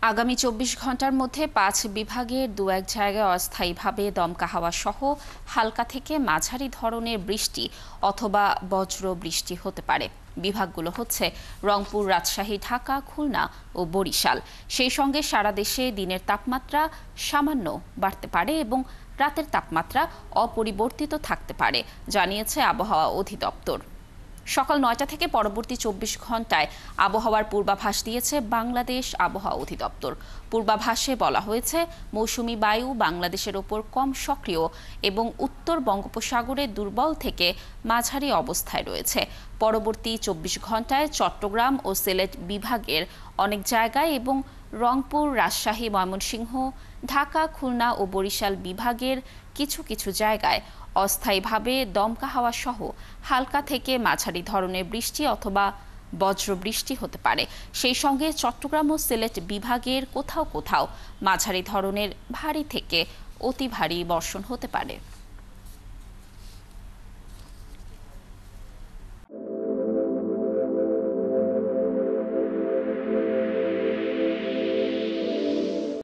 আগামী ২৪ ঘন্টার মধ্যে ৫ বিভাগের দু-১ জায়গায় অস্থায়ীভাবে দমকা হাওয়া সহ হালকা থেকে মাঝারি ধরনের বৃষ্টি অথবা বজ্র বৃষ্টি হতে পারে। বিভাগগুলো হচ্ছে রংপুর, রাজশাহী, ঢাকা, খুলনা ও বরিশাল। সেই সঙ্গে সারা দেশে দিনের তাপমাত্রা সামান্য বাড়তে পারে এবং রাতের তাপমাত্রা অপরিবর্তিত থাকতে পারে, জানিয়েছে আবহাওয়া অধিদপ্তর। সকাল ৯টা থেকে পরবর্তী ২৪ ঘন্টায় আবহাওয়ার পূর্বাভাস দিয়েছে বাংলাদেশ আবহাওয়া অধিদপ্তর। পূর্বাভাসে বলা হয়েছে, মৌসুমি বায়ু বাংলাদেশের ওপর কম সক্রিয় এবং উত্তর বঙ্গোপসাগরে দুর্বল থেকে মাঝারি অবস্থায় রয়েছে। পরবর্তী ২৪ ঘন্টায় চট্টগ্রাম ও সিলেট বিভাগের অনেক জায়গায় এবং রংপুর, রাজশাহী, ময়মনসিংহ, ঢাকা, খুলনা ও বরিশাল বিভাগের কিছু কিছু জায়গায় অস্থায়ীভাবে দমকা হাওয়া সহ হালকা থেকে মাঝারি ধরনের বৃষ্টি অথবা বজ্র বৃষ্টি হতে পারে। সেই সঙ্গে চট্টগ্রাম ও সিলেট বিভাগের কোথাও কোথাও মাঝারি ধরনের ভারী থেকে অতি ভারী বর্ষণ হতে পারে।